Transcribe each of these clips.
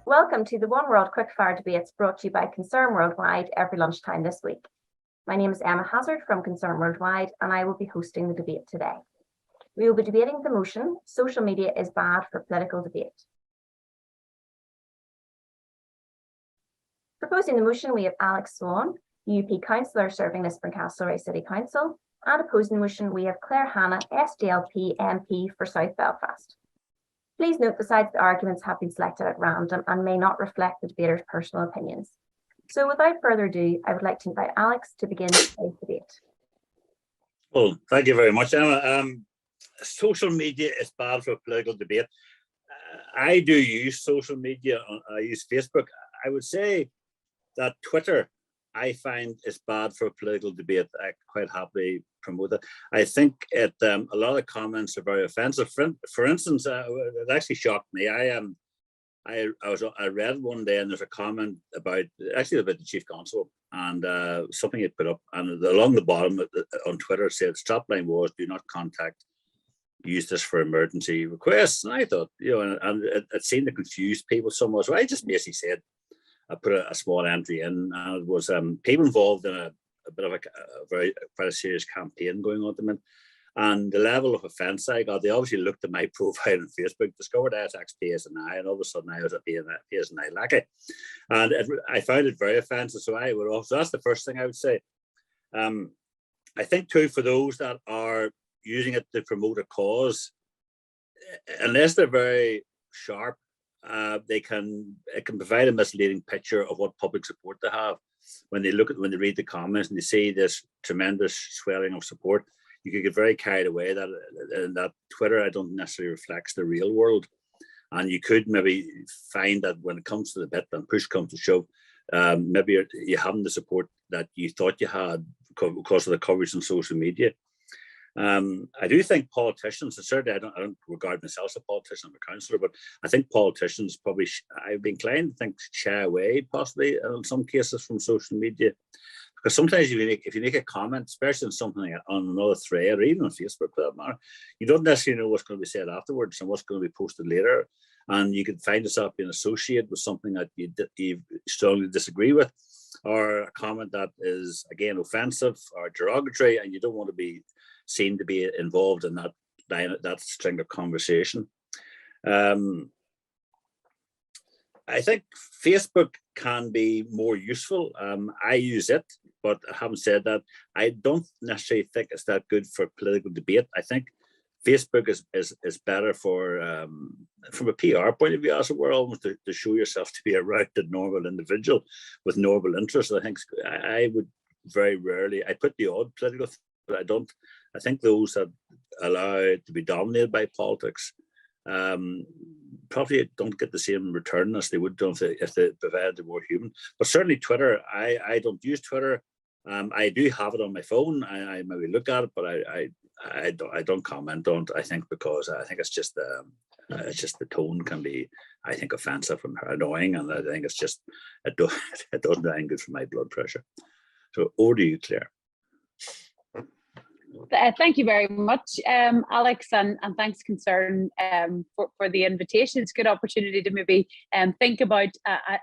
Welcome to the One World Quickfire Debates brought to you by Concern Worldwide every lunchtime this week. My name is Emma Hazard from Concern Worldwide and I will be hosting the debate today. We will be debating the motion, social media is bad for political debate. Proposing the motion, we have Alex Swan, UP Councillor serving Lisburn Castlereagh City Council, and opposing the motion, we have Claire Hanna, SDLP MP for South Belfast. Please note the sides of the arguments have been selected at random and may not reflect the debater's personal opinions. So without further ado, I would like to invite Alex to begin today's debate. Well, thank you very much, Emma. Social media is bad for political debate. I do use social media. I use Facebook. I would say that Twitter, I find, is bad for political debate. I quite happily promote it. I think a lot of comments are very offensive. For instance, it actually shocked me. I read one day and there's a comment about the chief constable and something he put up, and along the bottom on Twitter said, "Strapline was do not use this for emergency requests." And I thought, and it seemed to confuse people somewhat. So I just basically said, I put a small entry in, and it was people involved in a bit of quite a serious campaign going on at the minute. And the level of offence I got, they obviously looked at my profile on Facebook, discovered SX PSNI, and all of a sudden I was a PSNI lackey. And I found it very offensive, so I would also, that's the first thing I would say. I think too, for those that are using it to promote a cause, unless they're very sharp, it can provide a misleading picture of what public support they have. When they read the comments and they see this tremendous swelling of support, you could get very carried away that Twitter, I don't necessarily reflects the real world. And you could maybe find that when it comes to the bit and push comes to shove, maybe you haven't the support that you thought you had because of the coverage on social media. I do think politicians, and certainly I don't regard myself as a politician, I'm a councillor, but I think politicians probably, I've been inclined to think, shy away possibly in some cases from social media. Because sometimes if you make a comment, especially on something on another thread or even on Facebook for that matter, you don't necessarily know what's going to be said afterwards and what's going to be posted later. And you could find yourself being associated with something that you strongly disagree with, or a comment that is, again, offensive or derogatory, and you don't want to be seen to be involved in that string of conversation. I think Facebook can be more useful. I use it, but having said that, I don't necessarily think it's that good for political debate. I think Facebook is better for, from a PR point of view, as it were, almost to show yourself to be a rounded, normal individual with normal interests. I think I would very rarely, I put the odd political, but I don't. I think those that allow it to be dominated by politics probably don't get the same return as they would do if they provided more human. But certainly Twitter, I don't use Twitter. I do have it on my phone. I maybe look at it, but I don't comment on it. I think because I think it's just the tone can be, I think, offensive and annoying, and I think it's just it doesn't do anything good for my blood pressure. So over to you, Claire. Thank you very much, Alex, and thanks, Concern, for the invitation. It's a good opportunity to maybe think about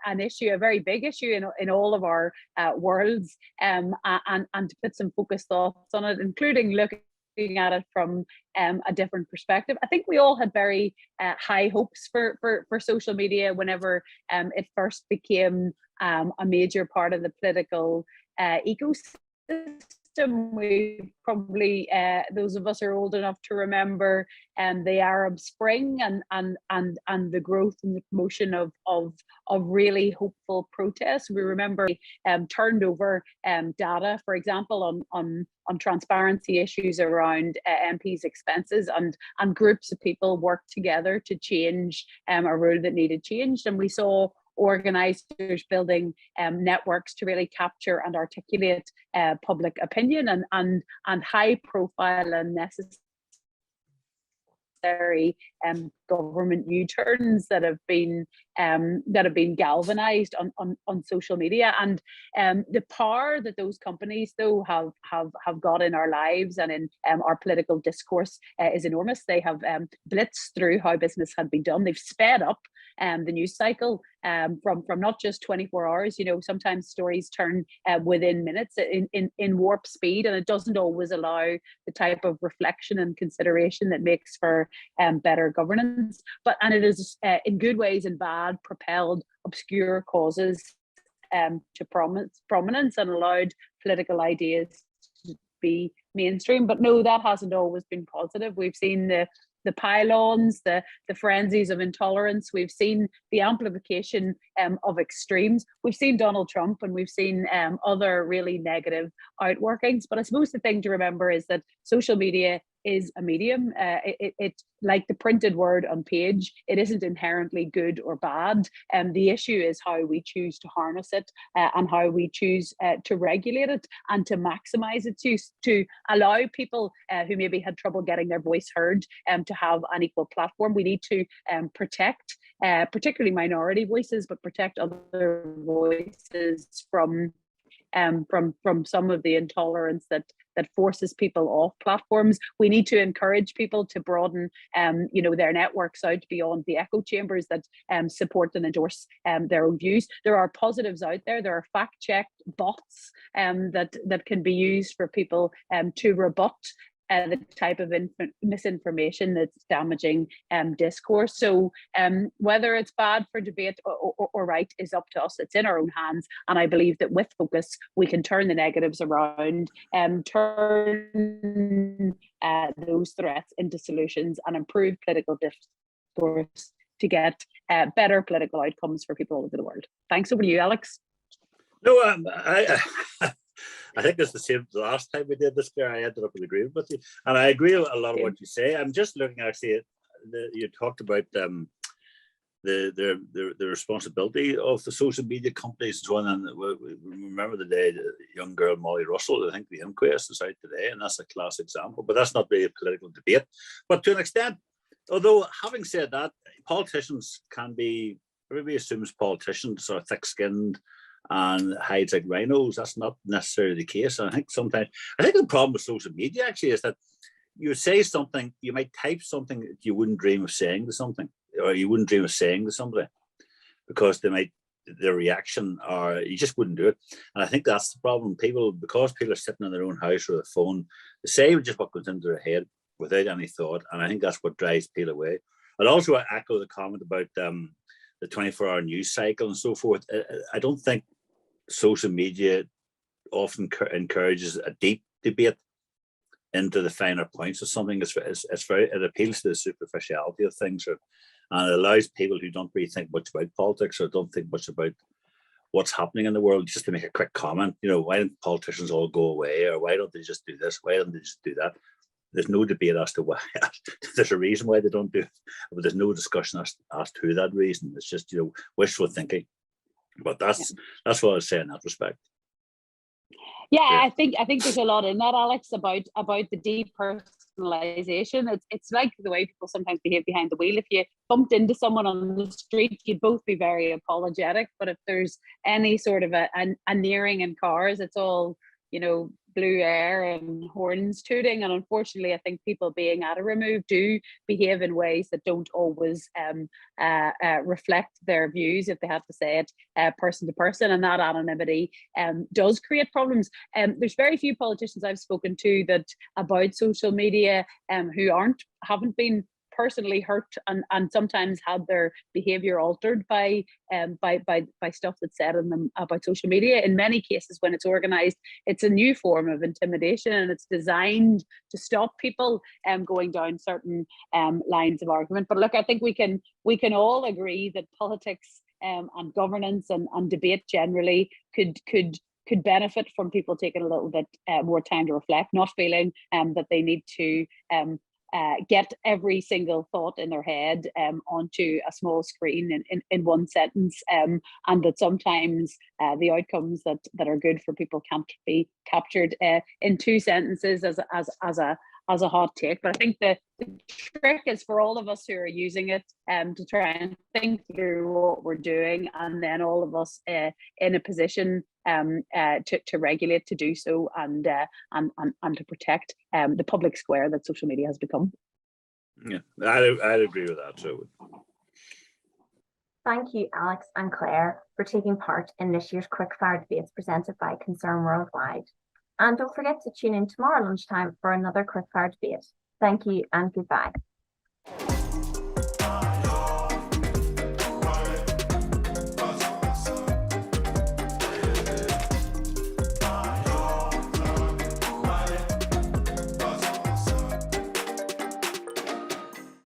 an issue, a very big issue in all of our worlds, and to put some focused thoughts on it, including looking at it from a different perspective. I think we all had very high hopes for social media whenever it first became a major part of the political ecosystem. We probably, those of us who are old enough to remember the Arab Spring and the growth and the promotion of really hopeful protests. We remember turned over data, for example, on transparency issues around MPs' expenses, and groups of people worked together to change a rule that needed changed. And we saw organisers building networks to really capture and articulate public opinion, and high profile and necessary government U-turns that have been galvanized on social media. And the power that those companies though have got in our lives and in our political discourse is enormous. They have blitzed through how business had been done. They've sped up the news cycle from not just 24 hours. You know, sometimes stories turn within minutes in warp speed, and it doesn't always allow the type of reflection and consideration that makes for better governance. And it is in good ways and bad propelled obscure causes to prominence and allowed political ideas to be mainstream. But no, that hasn't always been positive. We've seen the pylons, the frenzies of intolerance. We've seen the amplification of extremes. We've seen Donald Trump, and we've seen other really negative outworkings. But I suppose the thing to remember is that social media is a medium. It like the printed word on page, it isn't inherently good or bad. The issue is how we choose to harness it and how we choose to regulate it and to maximize it, to allow people who maybe had trouble getting their voice heard to have an equal platform. We need to protect particularly minority voices, but protect other voices from some of the intolerance that forces people off platforms. We need to encourage people to broaden their networks out beyond the echo chambers that support and endorse their own views. There are positives out there. There are fact-checked bots that can be used for people to rebut the type of misinformation that's damaging discourse. So whether it's bad for debate or right is up to us. It's in our own hands. And I believe that with focus, we can turn the negatives around and turn those threats into solutions and improve political discourse to get better political outcomes for people all over the world. Thanks. Over to you, Alex. No, I think it's the same last time we did this, Claire. I ended up agreeing with you. And I agree with a lot of what you say. I'm just looking actually at, you talked about the responsibility of the social media companies and so on. And we remember the day the young girl, Molly Russell, I think the inquest is out today, and that's a class example. But that's not really a political debate. But to an extent, although having said that, politicians can be, everybody assumes politicians are thick-skinned and hides like rhinos. That's not necessarily the case. And I think the problem with social media actually is that you say something, you might type something that you wouldn't dream of saying to something, or you wouldn't dream of saying to somebody, because their reaction, or you just wouldn't do it. And I think that's the problem. Because people are sitting in their own house or their phone, they say just what goes into their head without any thought. And I think that's what drives people away. And also I echo the comment about the 24-hour news cycle and so forth. I don't think social media often encourages a deep debate into the finer points of something. It appeals to the superficiality of things, and it allows people who don't really think much about politics or don't think much about what's happening in the world just to make a quick comment. You know, why don't politicians all go away, or why don't they just do this? Why don't they just do that? There's no debate as to why. There's a reason why they don't do it, but there's no discussion as to that reason. It's just, wishful thinking. But that's what I say in that respect. Yeah, I think there's a lot in that, Alex, about the depersonalization. It's like the way people sometimes behave behind the wheel. If you bumped into someone on the street, you'd both be very apologetic. But if there's any sort of a nearing in cars, it's all, blue air and horns tooting. And unfortunately, I think people being at a remove do behave in ways that don't always reflect their views, if they have to say it person to person. And that anonymity does create problems. There's very few politicians I've spoken to about social media who haven't been personally hurt and sometimes had their behavior altered by stuff that's said in them about social media. In many cases, when it's organized, it's a new form of intimidation, and it's designed to stop people going down certain lines of argument. But look, I think we can all agree that politics and governance and debate generally could benefit from people taking a little bit more time to reflect, not feeling that they need to get every single thought in their head onto a small screen in one sentence, and that sometimes the outcomes that are good for people can't be captured in 2 sentences as a hot take. But I think the trick is for all of us who are using it to try and think through what we're doing, and then all of us in a position to regulate, to do so, and to protect the public square that social media has become. Yeah, I'd agree with that too. Thank you, Alex and Claire, for taking part in this year's quickfire debates presented by Concern Worldwide. And don't forget to tune in tomorrow lunchtime for another quickfire debate. Thank you and goodbye.